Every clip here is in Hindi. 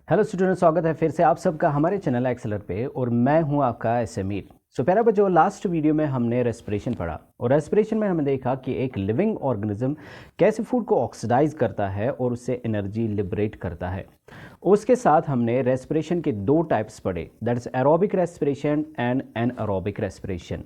हेलो स्टूडेंट, स्वागत है फिर से आप सबका हमारे चैनल एक्सेलर पे और मैं हूं आपका एसएमीर। सो प्यारा बच्चों, लास्ट वीडियो में हमने रेस्पिरेशन पढ़ा और रेस्पिरेशन में हमने देखा कि एक लिविंग ऑर्गेनिज्म कैसे फूड को ऑक्सीडाइज करता है और उससे एनर्जी लिबरेट करता है। उसके साथ हमने रेस्पिरेशन के दो टाइप्स पढ़े, that is aerobic respiration and anaerobic respiration.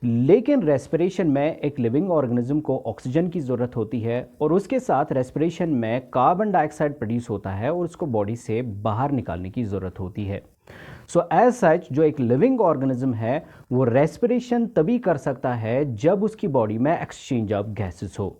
लेकिन रेस्पिरेशन में एक लिविंग ऑर्गेनिज्म को ऑक्सीजन की ज़रूरत होती है और उसके साथ रेस्पिरेशन में कार्बन डाइऑक्साइड प्रोड्यूस होता है और उसको बॉडी से बाहर निकालने की ज़रूरत होती है। सो एज सच जो एक लिविंग ऑर्गेनिज्म है वो रेस्पिरेशन तभी कर सकता है जब उसकी बॉडी में एक्सचेंज ऑफ गैसेस हो।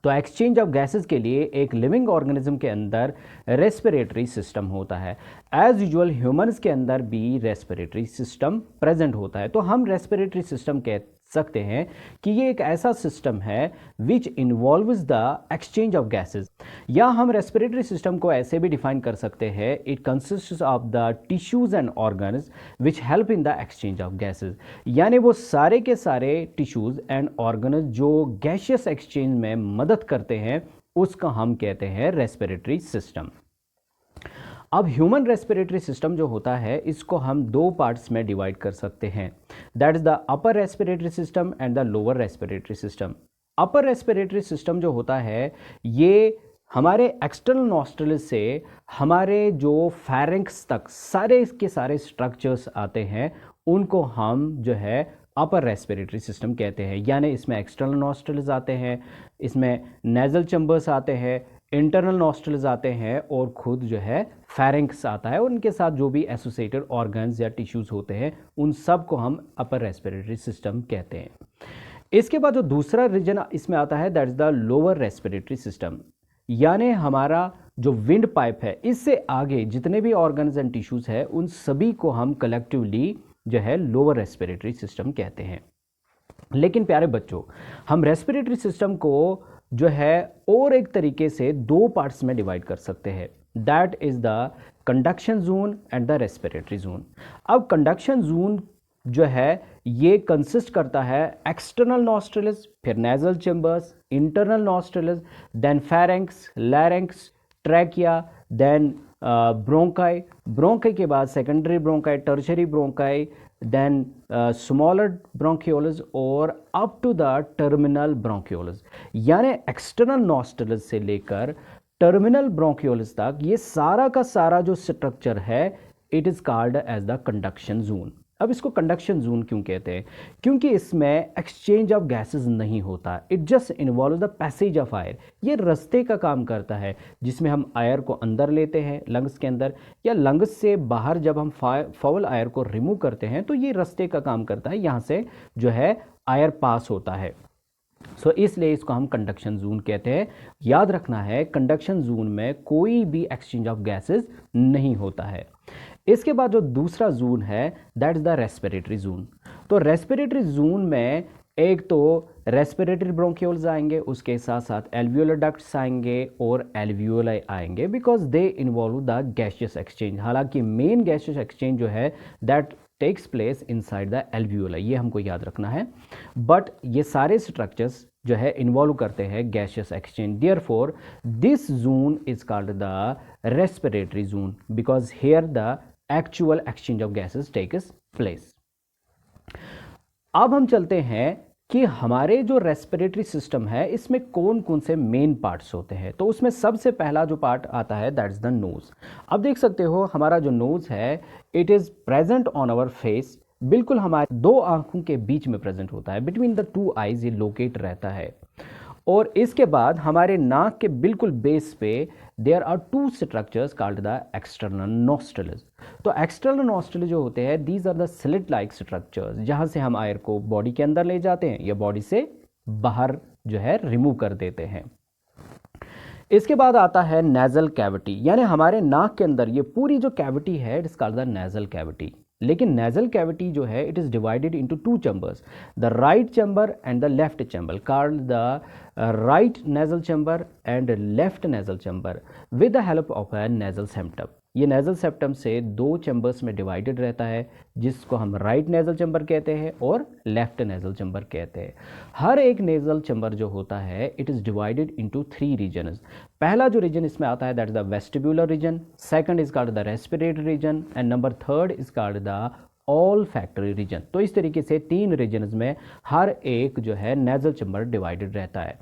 तो एक्सचेंज ऑफ गैसेस के लिए एक लिविंग ऑर्गेनिज्म के अंदर रेस्पिरेटरी सिस्टम होता है। एज यूजुअल ह्यूमंस के अंदर भी रेस्पिरेटरी सिस्टम प्रेजेंट होता है। तो हम रेस्पिरेटरी सिस्टम कह सकते हैं कि ये एक ऐसा सिस्टम है which involves the exchange of gases, या हम रेस्पिरेटरी सिस्टम को ऐसे भी डिफाइन कर सकते हैं, it consists of the tissues and organs which help in the exchange of gases. यानी वो सारे के सारे टिश्यूज एंड ऑर्गन्स जो गैशियस एक्सचेंज में मदद करते हैं उसका हम कहते हैं रेस्पिरेटरी सिस्टम। अब ह्यूमन रेस्पिरेटरी सिस्टम जो होता है इसको हम दो पार्ट्स में डिवाइड कर सकते हैं, that is the upper respiratory system and the lower respiratory system. Upper respiratory system जो होता है ये हमारे एक्सटर्नल नॉस्ट्रल से हमारे जो फेरिंक्स तक सारे के सारे स्ट्रक्चर्स आते हैं, उनको हम जो है अपर रेस्पिरेटरी सिस्टम कहते हैं। यानी इसमें एक्सटर्नल नॉस्ट्रल्स आते हैं, इसमें नेजल चैम्बर्स आते हैं, इंटरनल नॉस्ट्रल्स आते हैं और खुद जो है फेरिंक्स आता है और उनके साथ जो भी एसोसिएटेड ऑर्गन्स या टिश्यूज होते हैं उन सब को हम अपर रेस्पिरेटरी सिस्टम कहते हैं। इसके बाद जो दूसरा रीजन इसमें आता है that is the lower respiratory system. यानी हमारा जो विंड पाइप है इससे आगे जितने भी ऑर्गन्स एंड टिश्यूज है उन सभी को हम कलेक्टिवली जो है लोअर रेस्पिरेटरी सिस्टम कहते हैं। लेकिन प्यारे बच्चों, हम रेस्पिरेटरी सिस्टम को जो है और एक तरीके से दो पार्ट्स में डिवाइड कर सकते हैं, that is the conduction zone and the respiratory zone. अब कंडक्शन जोन जो है ये कंसिस्ट करता है एक्सटर्नल नॉस्ट्रल्स, फिर nasal chambers, internal nostrils, then pharynx, larynx, trachea, then bronchi, bronchi के बाद secondary bronchi, tertiary bronchi, then smaller bronchioles और up to the terminal bronchioles. यानी एक्सटर्नल नॉस्ट्रल्स से लेकर टर्मिनल ब्रोंकियोलस तक ये सारा का सारा जो स्ट्रक्चर है it is called as the conduction zone. अब इसको कंडक्शन जोन क्यों कहते हैं? क्योंकि इसमें एक्सचेंज ऑफ गैसेस नहीं होता, it just involve the passage of air. ये रास्ते का काम करता है जिसमें हम एयर को अंदर लेते हैं लंग्स के अंदर, या लंग्स से बाहर जब हम फाउल एयर को रिमूव करते हैं तो ये रास्ते का काम करता है, यहाँ से जो है एयर पास होता है। सो इसलिए इसको हम कंडक्शन जोन कहते हैं। याद रखना है कंडक्शन जोन में कोई भी एक्सचेंज ऑफ गैसेस नहीं होता है। इसके बाद जो दूसरा जोन है that is the respiratory zone. तो रेस्पिरेटरी जोन में एक तो रेस्पिरेटरी ब्रोंकियोल्स आएंगे, उसके साथ साथ एल्वियोलर डक्ट्स आएंगे और एल्वियोलाई आएंगे, because they involve the gaseous exchange. हालांकि मेन गैशियस एक्सचेंज जो है that takes place inside the alveoli, ये हमको याद रखना है। बट ये सारे स्ट्रक्चर्स जो है इन्वॉल्व करते हैं gaseous exchange. Therefore this zone is called the respiratory zone because here the actual exchange of gases takes place. अब हम चलते हैं कि हमारे जो रेस्पिरेटरी सिस्टम है इसमें कौन कौन से मेन पार्ट्स होते हैं। तो उसमें सबसे पहला जो पार्ट आता है दैट इज द नोज। अब देख सकते हो हमारा जो नोज है it is present on our face, बिल्कुल हमारे दो आंखों के बीच में प्रेजेंट होता है, बिटवीन द टू आईज ये लोकेट रहता है। और इसके बाद हमारे नाक के बिल्कुल बेस पे there are two structures called the external nostrils. तो एक्सटर्नल नॉस्ट्रल जो होते हैं these are the slit like structures, जहां से हम एयर को बॉडी के अंदर ले जाते हैं या बॉडी से बाहर जो है रिमूव कर देते हैं। इसके बाद आता है नेजल कैविटी, यानी हमारे नाक के अंदर ये पूरी जो कैविटी है it is called the nasal cavity. लेकिन नेजल कैविटी जो है it is divided into two chambers, the right chamber and the left chamber, called the right nasal chamber and left nasal chamber with the help of a nasal septum. ये नेजल सेप्टम से दो चैम्बर्स में डिवाइडेड रहता है, जिसको हम राइट नेजल चैम्बर कहते हैं और लेफ्ट नेजल चैम्बर कहते हैं। हर एक नेजल चैम्बर जो होता है it is divided into 3 regions. पहला जो रीजन इसमें आता है that is the vestibular region, second is called the respiratory region and number third is called the olfactory region. तो इस तरीके से 3 रीजन्स में हर एक जो है नेजल चैम्बर डिवाइडेड रहता है।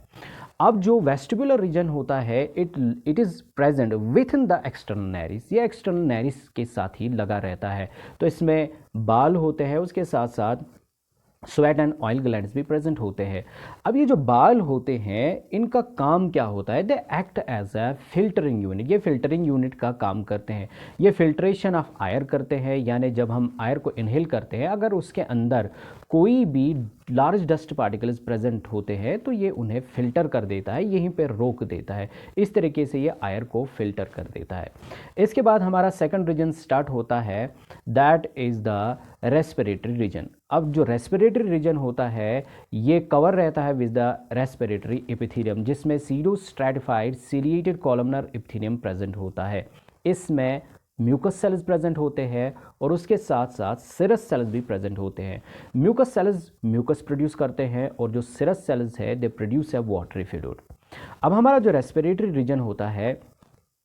अब जो वेस्टिबुलर रीजन होता है it is present with in the external नैरिस, ये एक्सटर्नल नैरिस के साथ ही लगा रहता है। तो इसमें बाल होते हैं, उसके साथ साथ स्वेट एंड ऑयल ग्लैंड्स भी प्रेजेंट होते हैं। अब ये जो बाल होते हैं इनका काम क्या होता है, they act as a filtering unit. ये फिल्टरिंग यूनिट का काम करते हैं, ये फिल्ट्रेशन ऑफ एयर करते हैं, यानी जब हम एयर को इनहेल करते हैं अगर उसके अंदर कोई भी लार्ज डस्ट पार्टिकल्स प्रेजेंट होते हैं तो ये उन्हें फिल्टर कर देता है, यहीं पे रोक देता है। इस तरीके से ये एयर को फिल्टर कर देता है। इसके बाद हमारा सेकंड रीजन स्टार्ट होता है that is the respiratory reason. अब जो रेस्पिरेटरी रीजन होता है ये कवर रहता है विद द रेस्पिरेटरी एपिथेलियम, जिसमें pseudo stratified ciliated columnar epithelium present होता है। इसमें म्यूकस सेल्स प्रेजेंट होते हैं और उसके साथ साथ सिरस सेल्स भी प्रेजेंट होते हैं। म्यूकस सेल्स म्यूकस प्रोड्यूस करते हैं और जो सिरस सेल्स है they produce a watery fluid. अब हमारा जो रेस्पिरेटरी रीजन होता है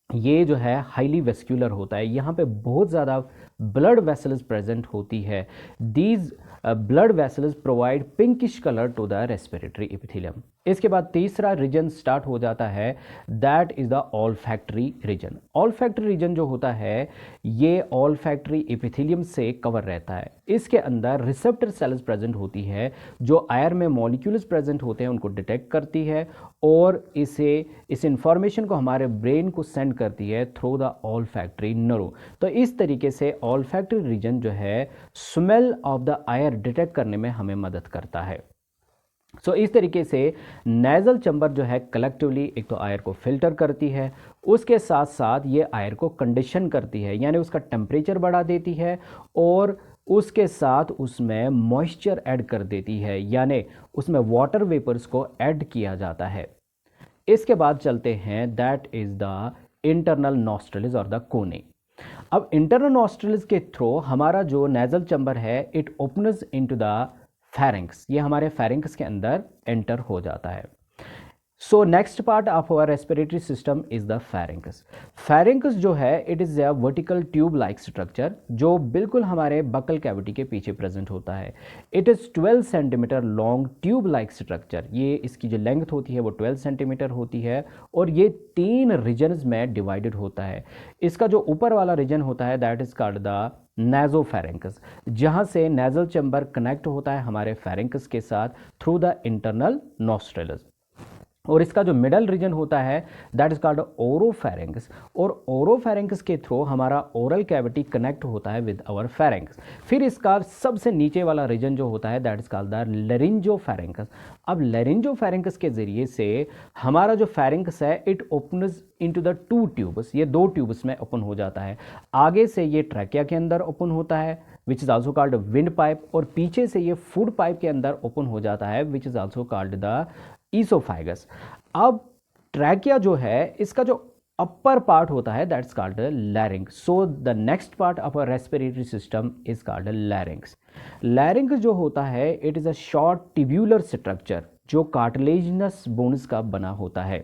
ये जो है हाईली वेस्क्यूलर होता है, यहाँ पे बहुत ज़्यादा ब्लड वेसल्स प्रेजेंट होती है। These blood vessels provide pinkish colour to the respiratory epithelium. इसके बाद तीसरा रीजन स्टार्ट हो जाता है that is the olfactory region. Olfactory region जो होता है ये ऑल्फैक्टरी एपिथेलियम से कवर रहता है। इसके अंदर रिसेप्टर सेल्स प्रेजेंट होती है जो एयर में मॉलिक्यूल्स प्रेजेंट होते हैं उनको डिटेक्ट करती है और इस इंफॉर्मेशन को हमारे ब्रेन को सेंड करती है थ्रू द ऑल्फैक्टरी नर्व। तो इस तरीके से ऑल्फैक्टरी रीजन जो है smell of the air detect करने में हमें मदद करता है। सो इस तरीके से नेजल चैम्बर जो है कलेक्टिवली एक तो एयर को फिल्टर करती है, उसके साथ साथ ये एयर को कंडीशन करती है, यानी उसका टेम्परेचर बढ़ा देती है और उसके साथ उसमें मॉइस्चर ऐड कर देती है, यानी उसमें वाटर वेपर्स को ऐड किया जाता है। इसके बाद चलते हैं that is the internal nostrils और द कोने। अब इंटरनल नॉस्ट्रल्स के थ्रू हमारा जो नेजल चैम्बर है it opens into the pharynx, ये हमारे फेरिंक्स के अंदर एंटर हो जाता है। So next part of our respiratory system is the pharynx. Pharynx जो है it is a vertical tube like structure जो बिल्कुल हमारे बकल कैविटी के पीछे प्रेजेंट होता है। It is 12 centimetre long tube like structure, ये इसकी जो लेंथ होती है वो 12 सेंटीमीटर होती है और ये 3 रीजन्स में डिवाइडेड होता है। इसका जो ऊपर वाला रीजन होता है that is called the nasopharynx, जहाँ से नेजल चैम्बर कनेक्ट होता है हमारे फेरेंक्स के साथ थ्रू द इंटरनल नॉस्ट्रल्स। और इसका जो मिडल रीजन होता है दैट इज कॉल्ड ओरोफेरेंक्स, और ओरोफेरेंक्स के थ्रू हमारा ओरल कैविटी कनेक्ट होता है विद आवर फेरेंक्स। फिर इसका सबसे नीचे वाला रीजन जो होता है दैट इज कॉल्ड द लेरिंजोफेरेंक्स। अब लेरिंजोफेरेंक्स के ज़रिए से हमारा जो फेरेंक्स है it opens into the 2 tubes, ये 2 ट्यूब्स में ओपन हो जाता है। आगे से ये ट्रैकिया के अंदर ओपन होता है which is also called wind pipe, और पीछे से ये फूड पाइप के अंदर ओपन हो जाता है which is also called the oesophagus. अब ट्रैकिया जो है इसका जो अपर पार्ट होता है that's called larynx. So the next part of a respiratory system is called larynx. Larynx जो होता है it is a short tubular structure जो कार्टिलेजिनस बोन्स का बना होता है।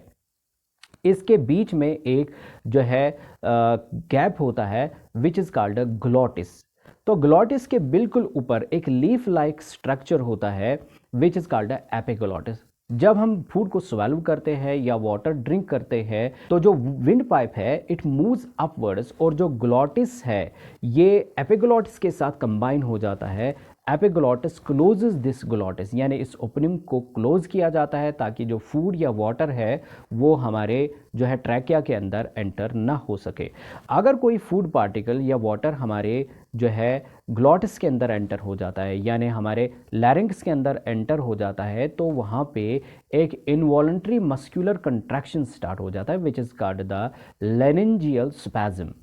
इसके बीच में एक जो है गैप होता है विच इज़ कॉल्ड ग्लॉटिस। तो ग्लॉटिस के बिल्कुल ऊपर एक लीफ लाइक स्ट्रक्चर होता है विच इज़ कॉल्ड एपिग्लॉटिस। जब हम फूड को स्वेलो करते हैं या वाटर ड्रिंक करते हैं तो जो विंड पाइप है इट मूव्स अपवर्ड्स, और जो ग्लॉटिस है ये एपिग्लॉटिस के साथ कंबाइन हो जाता है। एपिग्लॉटिस क्लोजेस दिस ग्लॉटिस, यानी इस ओपनिंग को क्लोज किया जाता है ताकि जो फूड या वाटर है वो हमारे जो है ट्रैकिया के अंदर एंटर ना हो सके। अगर कोई फूड पार्टिकल या वाटर हमारे जो है ग्लॉटिस के अंदर एंटर हो जाता है यानी हमारे लैरिंक्स के अंदर एंटर हो जाता है तो वहाँ पे एक इनवॉलंटरी मस्कुलर कंट्रैक्शन स्टार्ट हो जाता है which is called the laryngeal spasm.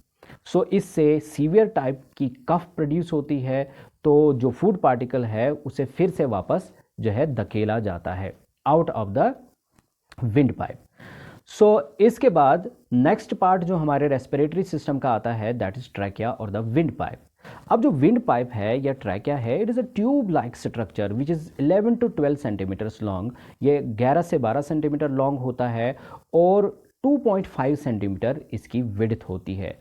So इससे सीवियर टाइप की कफ प्रोड्यूस होती है, तो जो फूड पार्टिकल है उसे फिर से वापस जो है धकेला जाता है out of the windpipe. So इसके बाद नेक्स्ट पार्ट जो हमारे रेस्पिरेटरी सिस्टम का आता है दैट इज ट्रैकिया और द विंड पाइप। अब जो विंड पाइप है या ट्रैकिया है, it is a tube like structure which is 11 to 12 centimetres long. ये 11 से 12 सेंटीमीटर लॉन्ग होता है और 2.5 सेंटीमीटर इसकी विड्थ होती है।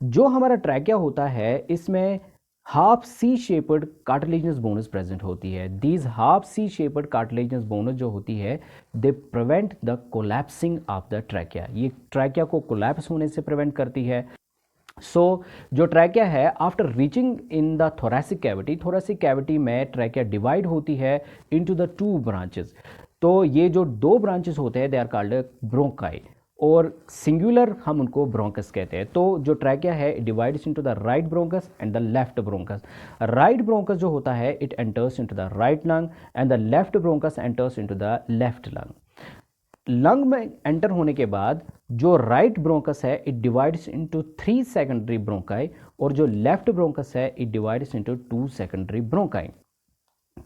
जो हमारा ट्रैकिया होता है इसमें half C shaped cartilaginous bones present होती है। These half C shaped cartilaginous bones जो होती है they prevent the collapsing of the trachea. ये ट्रैकिया को कोलैप्स होने से प्रिवेंट करती है। जो ट्रैकिया है after reaching in the thoracic cavity में ट्रैकिया डिवाइड होती है इनटू द 2 ब्रांचेस। तो ये जो 2 ब्रांचेस होते हैं दे आर कॉल्ड ब्रोंकाई और सिंगुलर हम उनको ब्रोंकस कहते हैं। तो जो ट्रैकिया है it divides into the right bronchus and the left bronchus. Right bronchus जो होता है it enters into the right lung and the left bronchus enters into the left lung. Lung में एंटर होने के बाद जो राइट ब्रोंकस है it divides into 3 secondary bronchi और जो लेफ्ट ब्रोंकस है it divides into 2 secondary bronchi.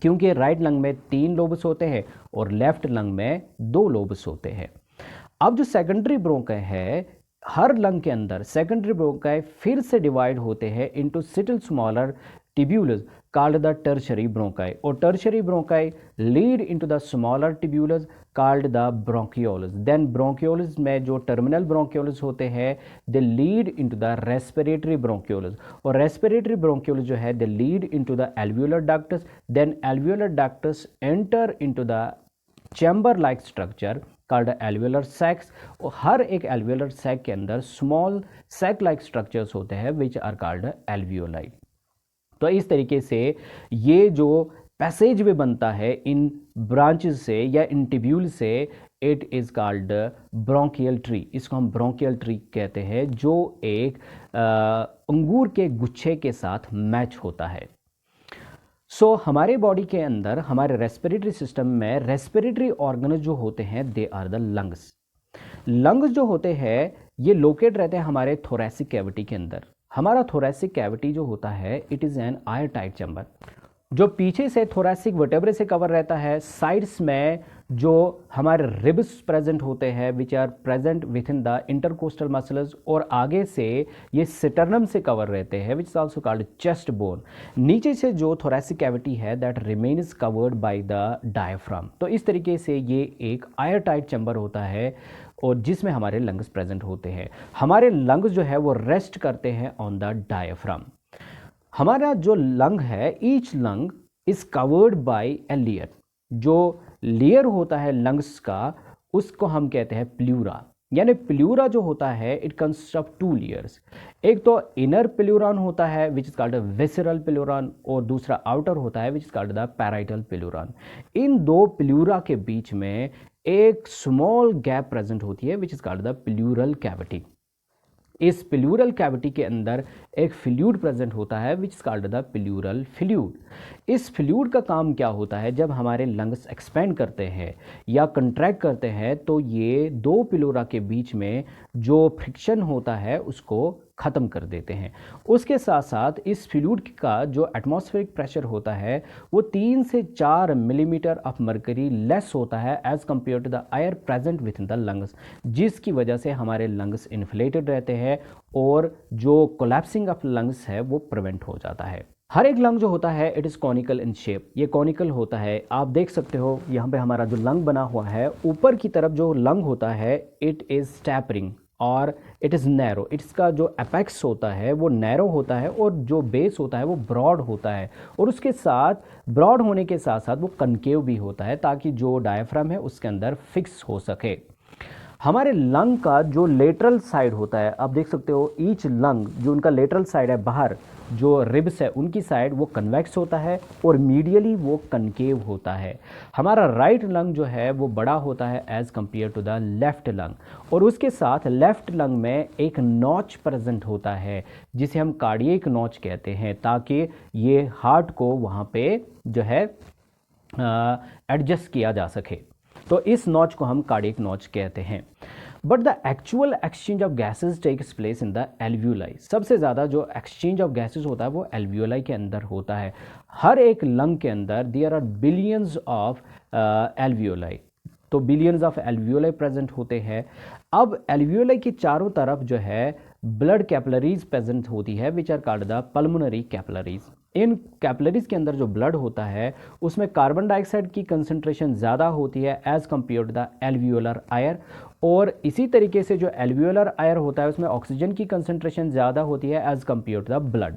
क्योंकि राइट लंग में 3 लोबस होते हैं और लेफ्ट लंग में 2 लोबस होते हैं। अब जो सेकेंडरी ब्रोंकाई है हर लंग के अंदर सेकेंडरी ब्रोंकाई फिर से डिवाइड होते हैं into still smaller tubules called the tertiary bronchi और tertiary bronchi lead into the smaller tubulus called the bronchioles। then bronchioles में जो terminal bronchioles होते हैं they lead into the respiratory bronchioles और respiratory bronchioles जो है they lead into the alveolar ductus। then alveolar ductus enter into the chamber like structure called alveolar sacs और हर एक alveolar sac के अंदर small sac like structures होते हैं which are called alveoli। तो इस तरीके से ये जो पैसेज वे बनता है इन ब्रांचेस से या इन टिब्यूल से it is called bronchial tree. इसको हम ब्रोंकियल ट्री कहते हैं जो एक अंगूर के गुच्छे के साथ मैच होता है। हमारे बॉडी के अंदर हमारे रेस्पिरेटरी सिस्टम में रेस्पिरेटरी ऑर्गन जो होते हैं they are the lungs. Lungs जो होते हैं ये लोकेट रहते हैं हमारे थोरेसिक कैविटी के अंदर। हमारा थोरेसिक कैविटी जो होता है it is an air tight chamber जो पीछे से थोरेसिक वर्टेब्रे से कवर रहता है। साइड्स में जो हमारे रिब्स प्रेजेंट होते हैं which are present within the intercostal muscles और आगे से ये सिटर्नम से कवर रहते हैं which is also called chest bone. नीचे से जो थोरेसिक कैविटी है that remains covered by the diaphragm. तो इस तरीके से ये एक एयर टाइट चैम्बर होता है और जिसमें हमारे लंग्स प्रेजेंट होते हैं। हमारे लंग्स जो है वो रेस्ट करते हैं ऑन द डायफ्राम। हमारा जो लंग है each lung is covered by a layer. जो लेयर होता है लंग्स का उसको हम कहते हैं प्लूरा। यानी प्लूरा जो होता है इट कंसिस्ट ऑफ 2 लेयर्स। एक तो इनर प्लूरॉन होता है which is called visceral pleuron और दूसरा आउटर होता है which is called the parietal pleuron. In 2 pleura के बीच में एक स्मॉल गैप प्रेजेंट होती है which is called the pleural cavity. इस प्लूरल कैविटी के अंदर एक फ्लूइड प्रेजेंट होता है which is called the pleural fluid. इस फ्लूइड का काम क्या होता है जब हमारे लंग्स एक्सपेंड करते हैं या कंट्रैक्ट करते हैं तो ये 2 प्लूरा के बीच में जो फ्रिक्शन होता है उसको ख़त्म कर देते हैं। उसके साथ साथ इस फ्लूइड का जो एटमॉस्फेरिक प्रेशर होता है वो 3 से 4 मिलीमीटर ऑफ मर्करी लेस होता है as compare to the air present within the lungs, जिसकी वजह से हमारे लंग्स इन्फ्लेटेड रहते हैं और जो कोलैप्सिंग ऑफ लंग्स है वो प्रिवेंट हो जाता है। हर एक लंग जो होता है it is conical in shape. ये कॉनिकल होता है, आप देख सकते हो यहाँ पे हमारा जो लंग बना हुआ है ऊपर की तरफ जो लंग होता है इट इज़ टैपरिंग और इट इज़ नैरो। इसका जो एपेक्स होता है वो नैरो होता है और जो बेस होता है वो ब्रॉड होता है और उसके साथ ब्रॉड होने के साथ साथ वो कनकेव भी होता है ताकि जो डायफ्राम है उसके अंदर फिक्स हो सके। हमारे लंग का जो लेटरल साइड होता है आप देख सकते हो ईच लंग जो उनका लेटरल साइड है बाहर जो रिब्स है उनकी साइड वो कन्वेक्स होता है और मीडियली वो कनकेव होता है। हमारा राइट लंग जो है वो बड़ा होता है as compare to the left lung और उसके साथ लेफ्ट लंग में एक नॉच प्रेजेंट होता है जिसे हम कार्डियक नॉच कहते हैं ताकि ये हार्ट को वहाँ पे जो है एडजस्ट किया जा सके। तो इस नॉच को हम कार्डियक नॉच कहते हैं। But the actual exchange of gases takes place in the alveoli. सबसे ज़्यादा जो एक्सचेंज ऑफ गैसेज होता है वो एल्व्यूलाई के अंदर होता है। हर एक लंग के अंदर there are billions of alveoli. तो बिलियंस ऑफ एल्वियोलाई प्रेजेंट होते हैं। अब एल्वियोलाई के चारों तरफ जो है ब्लड कैपिलरीज प्रेजेंट होती है which are called the pulmonary capillaries. इन कैपिलरीज के अंदर जो ब्लड होता है उसमें कार्बन डाइऑक्साइड की कंसंट्रेशन ज़्यादा होती है as compare to the alveolar air, और इसी तरीके से जो एल्वियोलर एयर होता है उसमें ऑक्सीजन की कंसंट्रेशन ज़्यादा होती है as compare to the blood.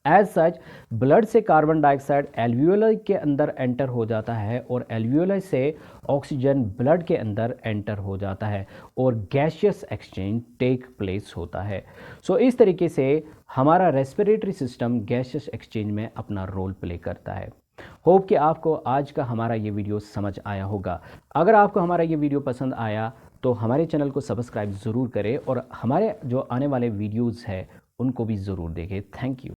As such blood से कार्बन डाइऑक्साइड एल्वियोलाई के अंदर एंटर हो जाता है और एल्वियोलाई से ऑक्सीजन ब्लड के अंदर एंटर हो जाता है और गैशियस एक्सचेंज टेक प्लेस होता है। सो इस तरीके से हमारा रेस्पिरेटरी सिस्टम गैशियस एक्सचेंज में अपना रोल प्ले करता है। होप कि आपको आज का हमारा ये वीडियो समझ आया होगा। अगर आपको हमारा ये वीडियो पसंद आया तो हमारे चैनल को सब्सक्राइब ज़रूर करें और हमारे जो आने वाले वीडियोज़ है उनको भी ज़रूर देखें। Thank you.